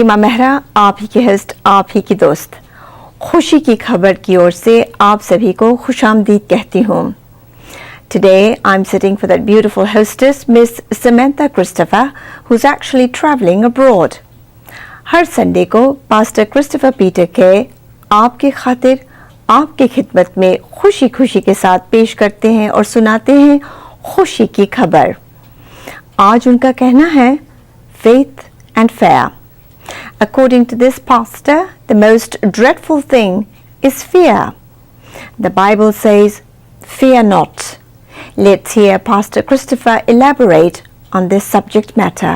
सीमा मेहरा आप ही की होस्ट, आप ही की दोस्त, खुशी की खबर की ओर से आप सभी को खुशामदीद कहती हूँ। Today I'm sitting for that beautiful hostess, Miss Samantha Christopher, who's actually traveling abroad. Her Sunday को पास्टर क्रिस्टोफर पीटर के आपके खातिर आपके खिदमत में खुशी खुशी के साथ पेश करते हैं और सुनाते हैं खुशी की खबर। आज उनका कहना है faith and fear. According to this pastor, the most dreadful thing is fear. The Bible says, fear not. Let's hear Pastor Christopher elaborate on this subject matter.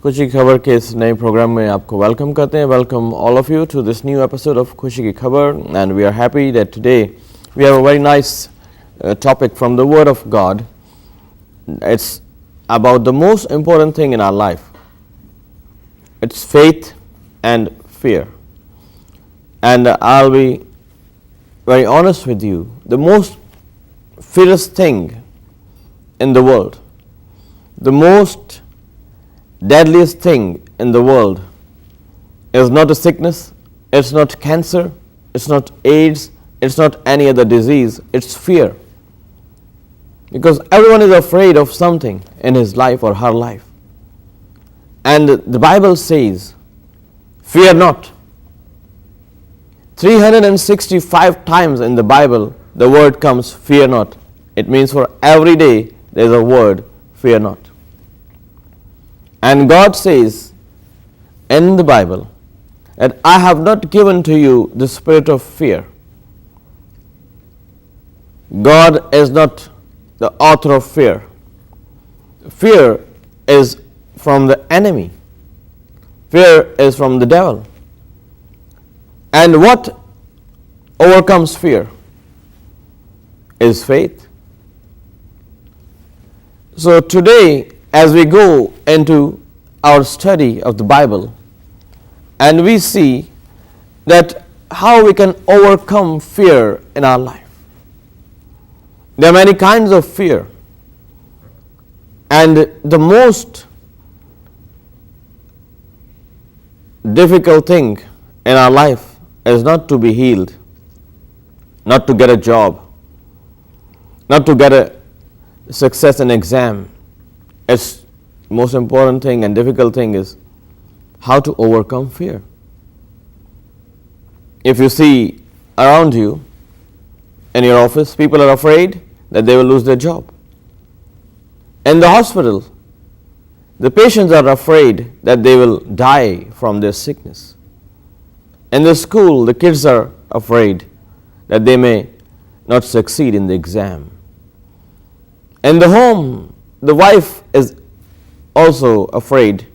खुशी की खबर के इस नए प्रोग्राम में आपको वेलकम करते हैं. Welcome all of you to this new episode of खुशी की खबर, and we are happy that today we have a very nice topic from the word of God. It's about the most important thing in our life. It's faith and fear. And I'll be very honest with you. The most fearless thing in the world, the most deadliest thing in the world is not a sickness, it's not cancer, it's not AIDS, it's not any other disease, it's fear. Because everyone is afraid of something in his life or her life. And the Bible says, fear not. 365 times in the Bible, the word comes, fear not. It means for every day, there is a word, fear not. And God says in the Bible, that I have not given to you the spirit of fear. God is not the author of fear. Fear is from the enemy. Fear is from the devil. And what overcomes fear is faith. So today, as we go into our study of the Bible, and we see that how we can overcome fear in our life. There are many kinds of fear, and the most difficult thing in our life is not to be healed, not to get a job, not to get a success in exam. It's the most important thing and difficult thing is how to overcome fear. If you see around you in your office, people are afraid that they will lose their job. In the hospital, the patients are afraid that they will die from their sickness. In the school, the kids are afraid that they may not succeed in the exam. In the home, the wife is also afraid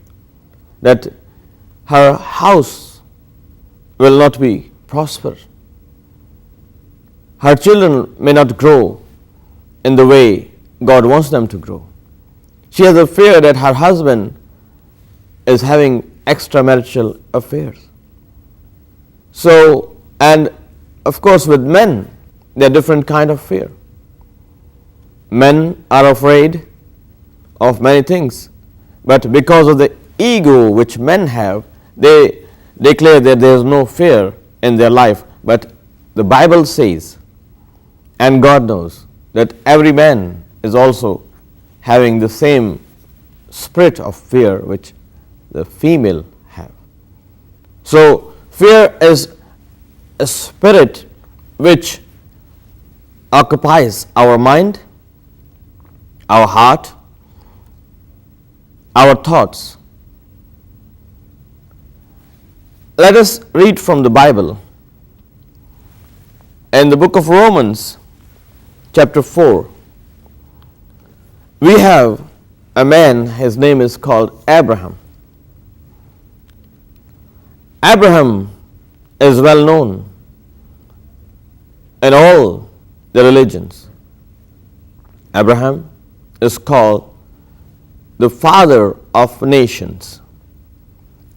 that her house will not be prosperous. Her children may not grow in the way God wants them to grow. She has a fear that her husband is having extramarital affairs. So, and of course with men, there are different kind of fear. Men are afraid of many things, but because of the ego which men have, they declare that there is no fear in their life. But the Bible says, and God knows, that every man is also having the same spirit of fear which the female have. So fear is a spirit which occupies our mind, our heart, our thoughts. Let us read from the Bible. In the book of Romans, chapter 4, we have a man, his name is called Abraham. Abraham is well known in all the religions. Abraham is called the father of nations,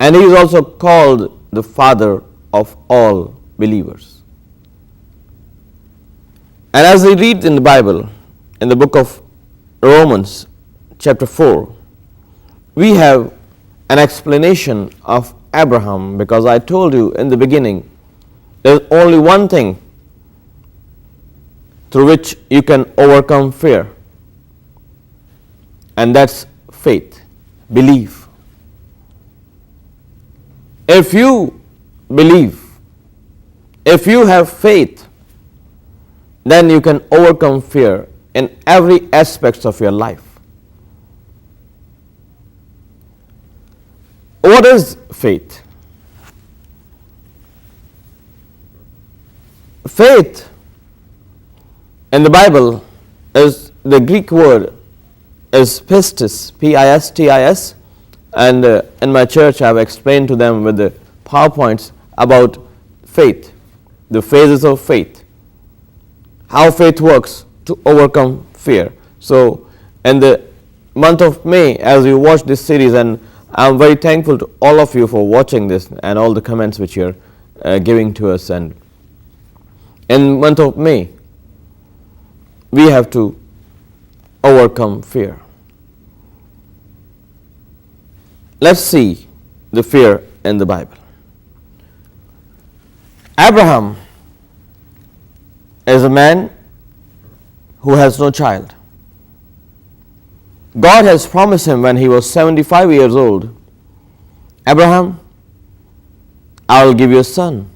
and he is also called the father of all believers. And as we read in the Bible, in the book of Romans chapter 4, we have an explanation of Abraham, because I told you in the beginning, there's only one thing through which you can overcome fear, and that's faith, belief. If you believe, if you have faith, then you can overcome fear in every aspect of your life. What is faith? Faith in the Bible is, the Greek word is pistis, P-I-S-T-I-S, and in my church I have explained to them with the PowerPoints about faith, the phases of faith, how faith works to overcome fear. So in the month of May, as you watch this series, and I'm very thankful to all of you for watching this and all the comments which you're giving to us, and in month of May, we have to overcome fear. Let's see the fear in the Bible. Abraham is a man who has no child. God has promised him when he was 75 years old, Abraham, I will give you a son.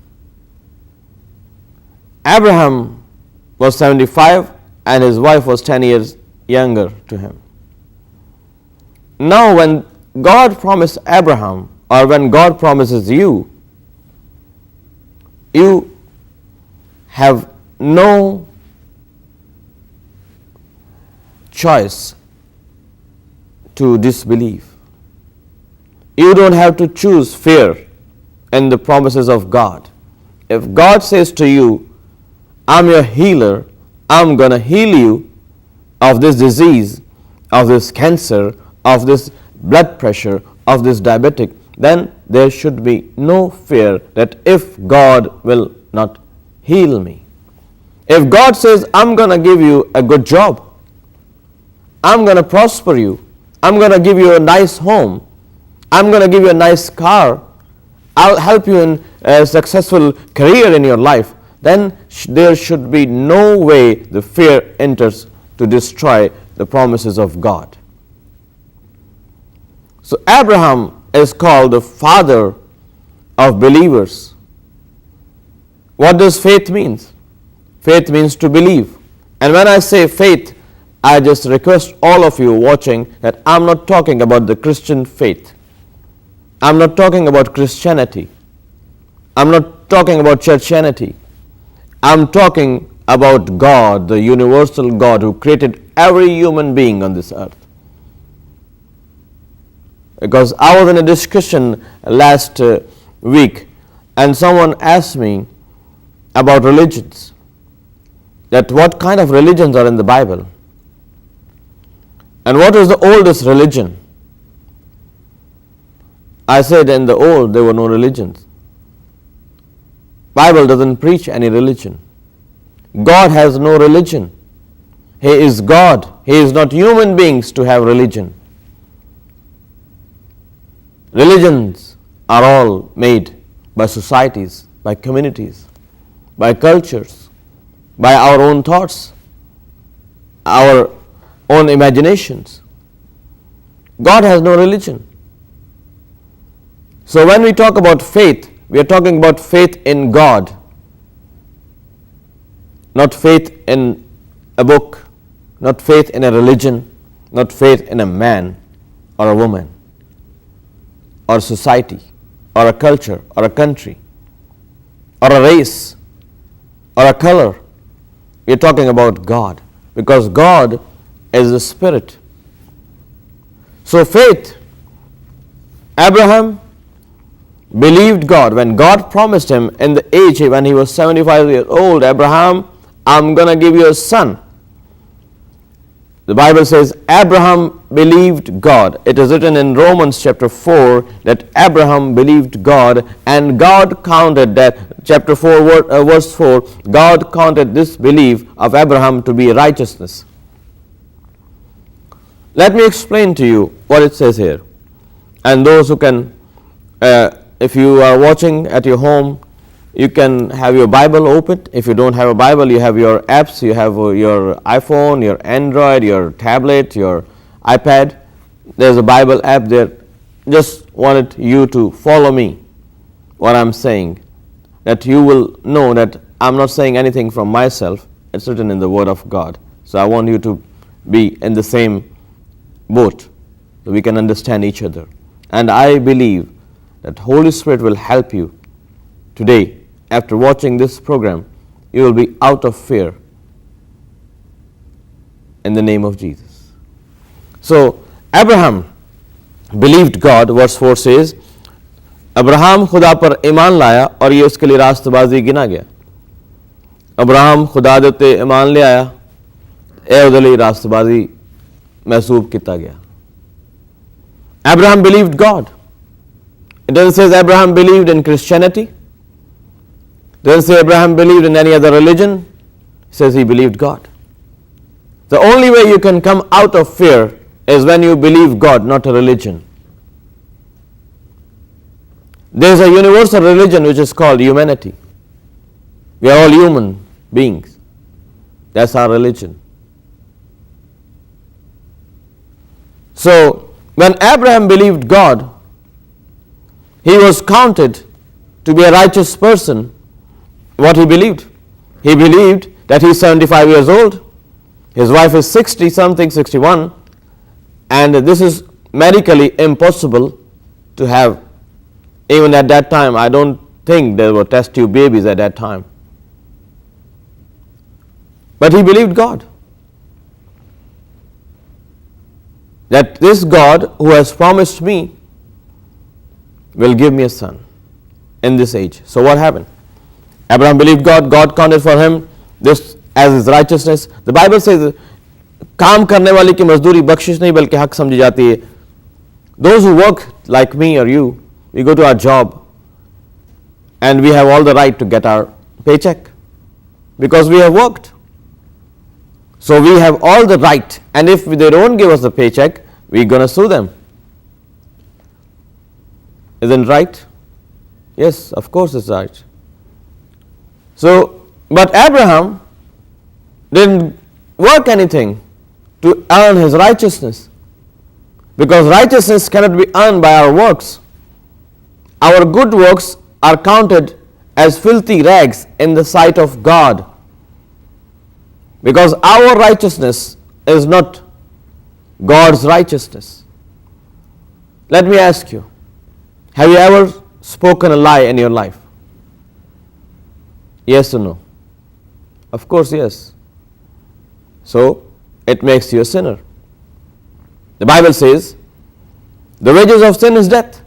Abraham was 75 and his wife was 10 years younger to him. Now when God promised Abraham, or when God promises you, you have no choice to disbelieve. You don't have to choose fear in the promises of God. If God says to you, I'm your healer, I'm going to heal you of this disease, of this cancer, of this blood pressure, of this diabetic, then there should be no fear that if God will not heal me. If God says, I'm going to give you a good job, I'm going to prosper you, I'm going to give you a nice home, I'm going to give you a nice car, I'll help you in a successful career in your life, then there should be no way the fear enters to destroy the promises of God. So Abraham is called the father of believers. What does faith mean? Faith means to believe. And when I say faith, I just request all of you watching that I'm not talking about the Christian faith. I'm not talking about Christianity. I'm not talking about churchianity. I'm talking about God, the universal God who created every human being on this earth. Because I was in a discussion last week and someone asked me about religions, that what kind of religions are in the Bible, and what is the oldest religion. I said in the old there were no religions. Bible doesn't preach any religion. God has no religion. He is God. He is not human beings to have religion. Religions are all made by societies, by communities, by cultures, by our own thoughts, our own imaginations. God has no religion. So when we talk about faith, we are talking about faith in God, not faith in a book, not faith in a religion, not faith in a man or a woman or society or a culture or a country or a race or a color. We are talking about God, because God is a spirit. So faith, Abraham believed God. When God promised him in the age when he was 75 years old, Abraham, I'm going to give you a son. The Bible says Abraham believed God. It is written in Romans chapter 4 that Abraham believed God, and God counted that, chapter 4 verse 4, God counted this belief of Abraham to be righteousness. Let me explain to you what it says here. And those who can if you are watching at your home, you can have your Bible open. If you don't have a Bible, you have your apps, you have your iPhone, your Android, your tablet, your iPad. There's a Bible app there. Just wanted you to follow me, what I'm saying, that you will know that I'm not saying anything from myself. It's written in the Word of God. So I want you to be in the same boat so we can understand each other. And I believe that Holy Spirit will help you today. After watching this program, you will be out of fear in the name of Jesus. So Abraham believed God. Verse 4 says, Abraham खुदा पर ईमान लाया और ये उसके लिए रास्तबाजी गिना गया. Abraham खुदा दे उत्ते ईमान ले आया, ਇਹ ਉਹਦੇ ਲਈ ਰਾਸਤਬਾਜ਼ੀ ਮਹਿਸੂਬ ਕੀਤਾ ਗਿਆ. Abraham believed God. It doesn't say Abraham believed in Christianity. It doesn't say Abraham believed in any other religion. It says he believed God. The only way you can come out of fear is when you believe God, not a religion. There is a universal religion which is called humanity. We are all human beings. That's our religion. So, when Abraham believed God, he was counted to be a righteous person. What he believed? He believed that he is 75 years old, his wife is 60 something, 61, and this is medically impossible to have. Even at that time, I don't think there were test tube babies at that time. But he believed God. That this God who has promised me will give me a son in this age. So what happened? Abraham believed God. God counted for him this as his righteousness. The Bible says, काम करने वाले की मजदूरी बख्शिश नहीं बल्कि हक समझी जाती है. Those who work like me or you, we go to our job and we have all the right to get our paycheck because we have worked. So we have all the right, and if they don't give us the paycheck, we're going to sue them. Isn't right? Yes, of course it's right. So, but Abraham didn't work anything to earn his righteousness, because righteousness cannot be earned by our works. Our good works are counted as filthy rags in the sight of God, because our righteousness is not God's righteousness. Let me ask you, have you ever spoken a lie in your life? Yes or no? Of course, yes. So, it makes you a sinner. The Bible says, the wages of sin is death.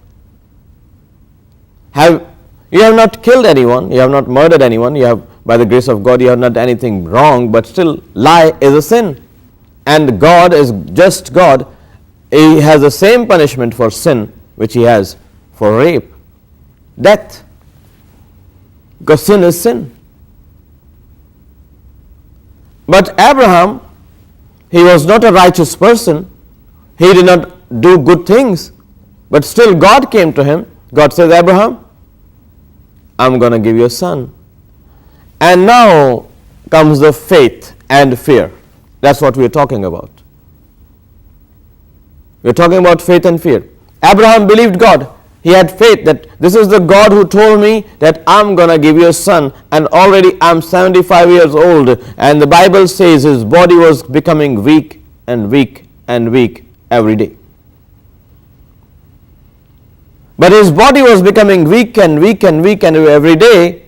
You have not killed anyone, you have not murdered anyone, you have, by the grace of God, you have not done anything wrong, but still, lie is a sin. And God is just God. He has the same punishment for sin which he has for rape, death. Because sin is sin. But Abraham, he was not a righteous person. He did not do good things. But still God came to him. God says, Abraham, I'm going to give you a son. And now comes the faith and fear. That's what we're talking about. We're talking about faith and fear. Abraham believed God. He had faith that this is the God who told me that I'm going to give you a son, and already I'm 75 years old, and the Bible says his body was becoming weak and weak and weak every day. But his body was becoming weak and weak and weak and every day.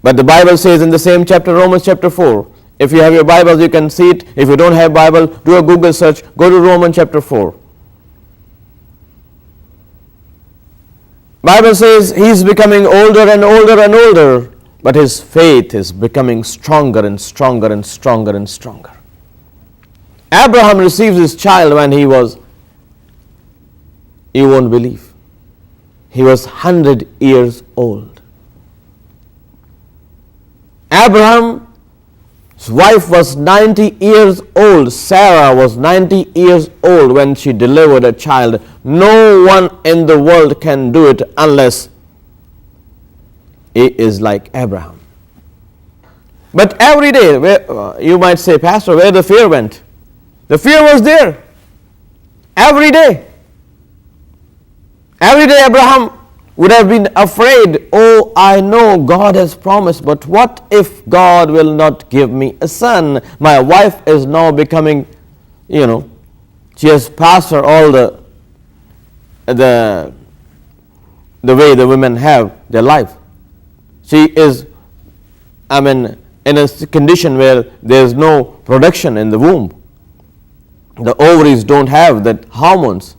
But the Bible says in the same chapter, Romans chapter 4, if you have your Bibles, you can see it. If you don't have Bible, do a Google search, go to Romans chapter 4. Bible says he's becoming older and older and older, but his faith is becoming stronger and stronger and stronger and stronger. Abraham receives his child when he was, you won't believe, he was 100 years old. Abraham wife was 90 years old. Sarah was 90 years old when she delivered a child. No one in the world can do it unless he is like Abraham. But every day, you might say, Pastor, where the fear went? The fear was there. Every day. Every day Abraham would have been afraid. Oh, I know God has promised, but what if God will not give me a son? My wife is now becoming, she has passed her all the way the women have their life. She is, in a condition where there is no production in the womb. The ovaries don't have that hormones.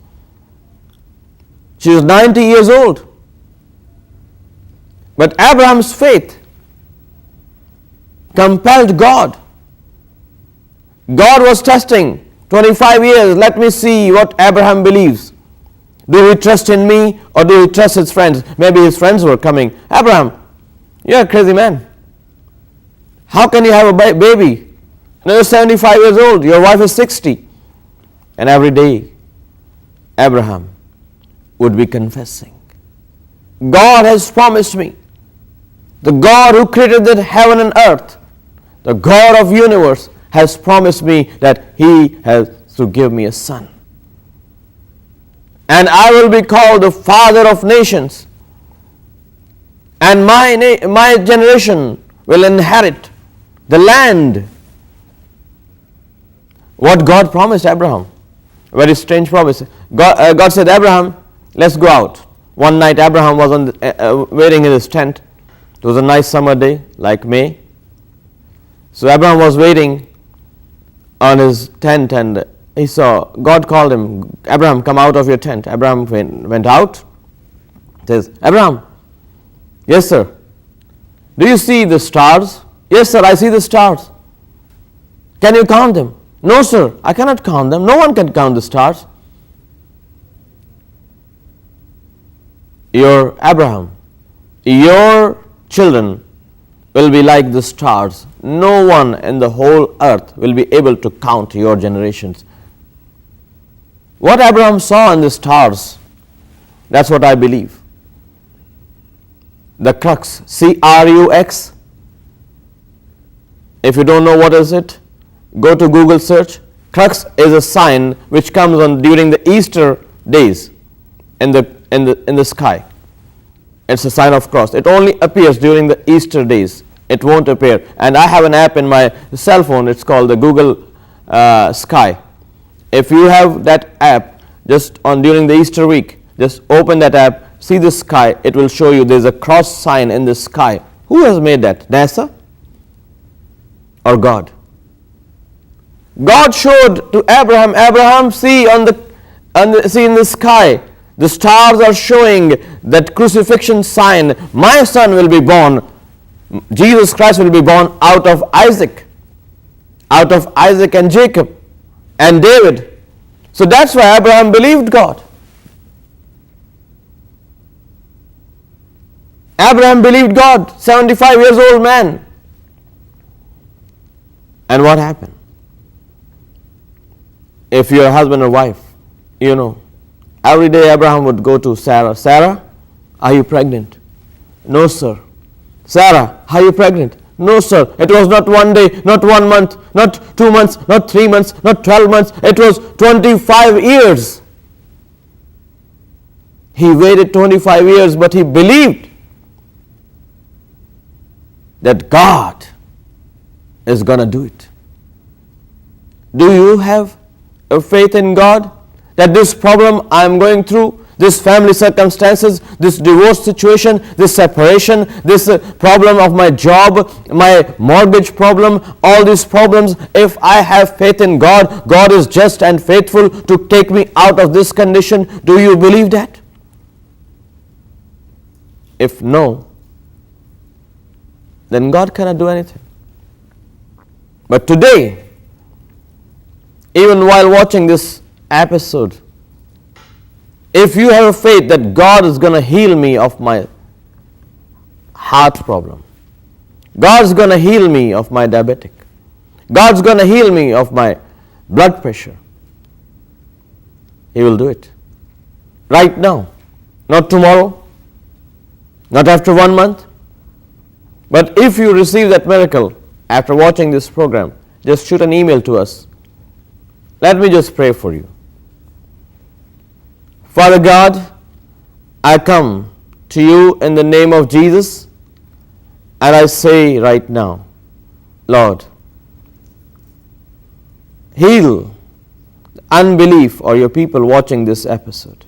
She is 90 years old. But Abraham's faith compelled God. God was testing 25 years. Let me see what Abraham believes. Do he trust in me or do he trust his friends? Maybe his friends were coming. Abraham, you're a crazy man. How can you have a baby? You're 75 years old. Your wife is 60. And every day, Abraham would be confessing, God has promised me. The God who created the heaven and earth, the God of universe, has promised me that He has to give me a son. And I will be called the father of nations. And my generation will inherit the land. What God promised Abraham. Very strange promise. God said, Abraham, let's go out. One night Abraham was waiting in his tent. It was a nice summer day, like May. So Abraham was waiting on his tent and he saw, God called him, Abraham, come out of your tent. Abraham went out. Says, Abraham, yes sir. Do you see the stars? Yes sir, I see the stars. Can you count them? No sir, I cannot count them. No one can count the stars. Abraham, your children will be like the stars. No one in the whole earth will be able to count your generations. What Abraham saw in the stars, that's what I believe. The crux, C-R-U-X. If you don't know what is it, go to Google search. Crux is a sign which comes on during the Easter days in the sky. It's a sign of cross. It only appears during the Easter days. It won't appear. And I have an app in my cell phone. It's called the Google Sky. If you have that app, just during the Easter week, just open that app, see the sky. It will show you there's a cross sign in the sky. Who has made that? NASA or God? God showed to Abraham, see in the sky, the stars are showing that crucifixion sign. My son will be born. Jesus Christ will be born out of Isaac and Jacob and David. So that's why Abraham believed God. Abraham believed God, 75 years old man. And what happened? If you're a husband or wife, every day Abraham would go to Sarah. Sarah, are you pregnant? No, sir. Sarah, are you pregnant? No, sir. It was not one day, not 1 month, not 2 months, not 3 months, not 12 months. It was 25 years. He waited 25 years, but he believed that God is going to do it. Do you have a faith in God that this problem I am going through, this family circumstances, this divorce situation, this separation, this problem of my job, my mortgage problem, all these problems, if I have faith in God, God is just and faithful to take me out of this condition. Do you believe that? If no, then God cannot do anything. But today, even while watching this episode, if you have a faith that God is going to heal me of my heart problem, God is going to heal me of my diabetic, God's going to heal me of my blood pressure. He will do it. Right now. Not tomorrow. Not after 1 month. But if you receive that miracle after watching this program, just shoot an email to us. Let me just pray for you. Father God, I come to you in the name of Jesus, and I say right now, Lord, heal unbelief or your people watching this episode.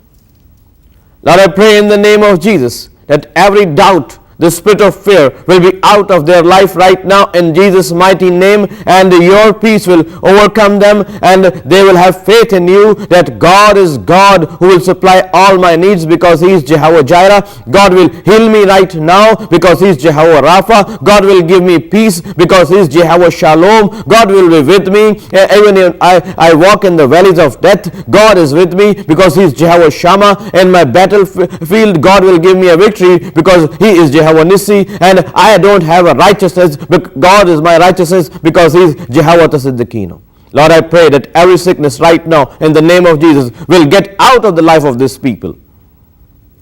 Lord, I pray in the name of Jesus that every doubt, the spirit of fear will be out of their life right now in Jesus' mighty name, and your peace will overcome them, and they will have faith in you that God is God who will supply all my needs because He is Jehovah Jireh. God will heal me right now because He is Jehovah Rapha. God will give me peace because He is Jehovah Shalom. God will be with me. Even if I walk in the valleys of death, God is with me because He is Jehovah Shammah. In my battlefield, God will give me a victory because He is Jehovah Nissi, and I don't have a righteousness, but God is my righteousness because He is Jehovah Tsiddiqino. Lord, I pray that every sickness right now in the name of Jesus will get out of the life of these people.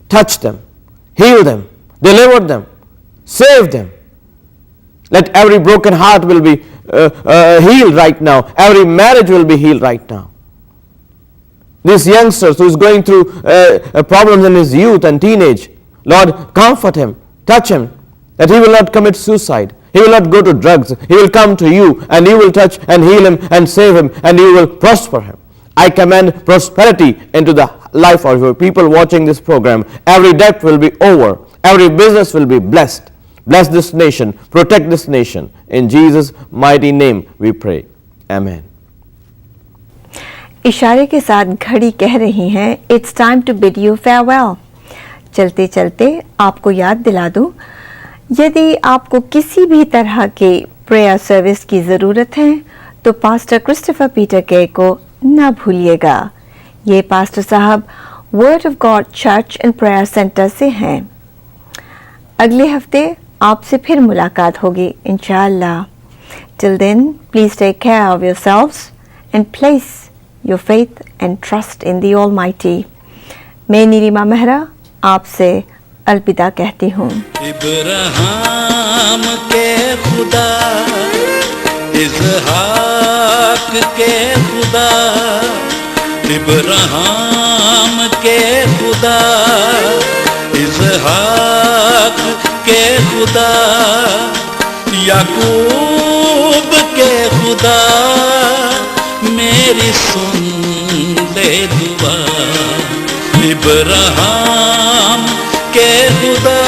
Touch them, heal them, deliver them, save them. Let every broken heart will be healed right now. Every marriage will be healed right now. These youngsters who is going through problems in his youth and teenage, Lord, comfort him. Touch him, that he will not commit suicide. He will not go to drugs. He will come to you, and you will touch and heal him and save him, and you will prosper him. I command prosperity into the life of your people watching this program. Every debt will be over. Every business will be blessed. Bless this nation. Protect this nation. In Jesus' mighty name we pray. Amen. इशारे के साथ घड़ी कह रही है, It's time to bid you farewell. चलते चलते आपको याद दिला दूं, यदि आपको किसी भी तरह के प्रेयर सर्विस की ज़रूरत है तो पास्टर क्रिस्टोफर पीटर के को ना भूलिएगा। ये पास्टर साहब Word of God Church and Prayer Centre से हैं। अगले हफ्ते आपसे फिर मुलाकात होगी इंशाअल्लाह। Till then please take care of yourselves and place your faith and trust in the Almighty. मैं नीलिमा मेहरा आपसे अलविदा कहती हूँ। इब्राहिम के खुदा, इसहाक के खुदा, इब्राहिम के खुदा, इसहाक के खुदा, याकूब के खुदा, मेरी सुन ले दुआ। इब्राहिम के खुदा,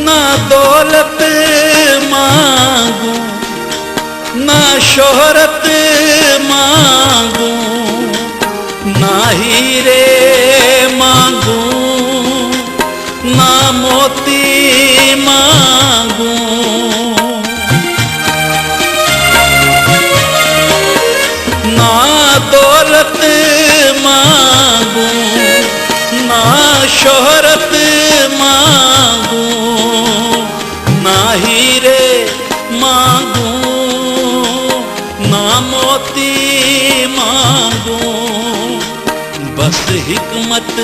ना दौलत मांगू, ना शोहरत मांगू, ना हीरे मांगू, ना मोती मांगू, ना दौलत मांगू, ना शोहरत मांगू, ना हीरे मांगू, ना मोती मांगू, बस हिकमत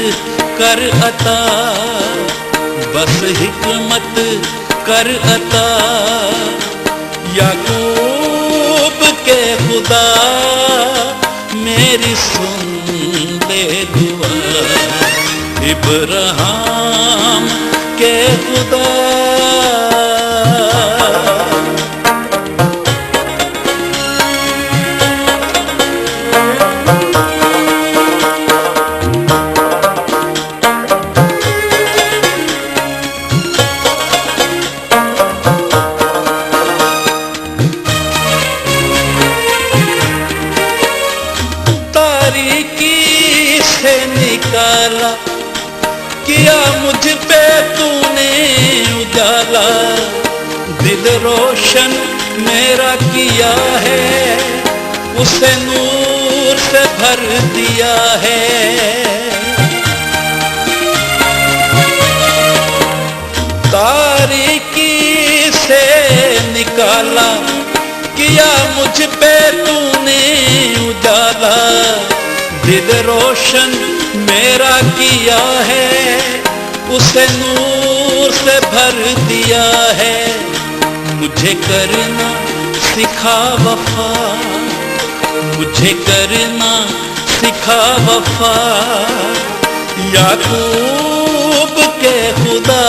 कर अता, बस हिकमत कर अता। याकूब के खुदा, मेरी सुन ले दुआ। इब्राहिम के खुदा, किया मुझ पे तूने उजाला, दिल रोशन मेरा किया है, उसे नूर से भर दिया है। तारीकी से निकाला, किया मुझ पे तूने उजाला, दिल रोशन मेरा किया है, उसे नूर से भर दिया है। मुझे करना सिखा वफा, मुझे करना सिखा वफा, याकूब के खुदा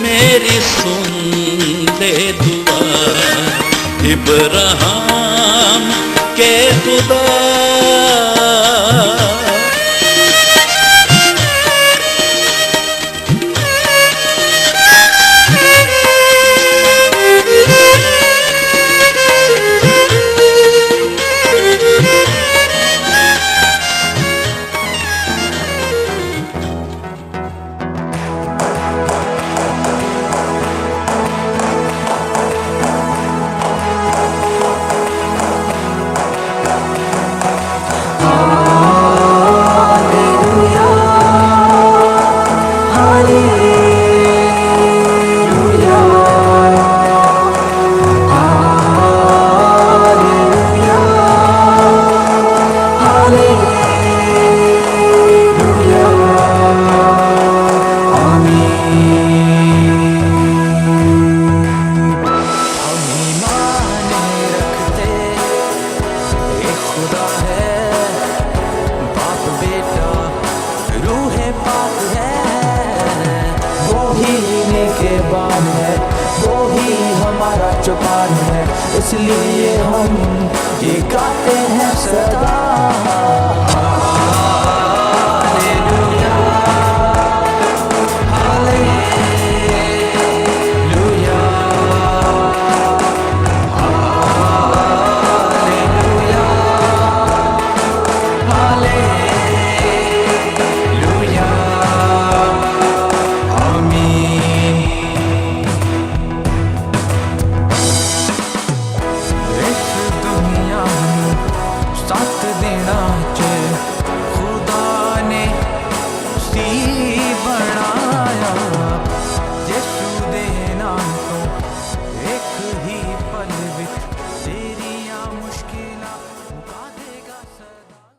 मेरी सुन ले दुआ, इब्राहिम के खुदा। इसलिए हम ये गाते हैं सदा। हालेलुया, हालेलुया, हालेलुया, हालेलुया, आमीन। साथ देना चाहिए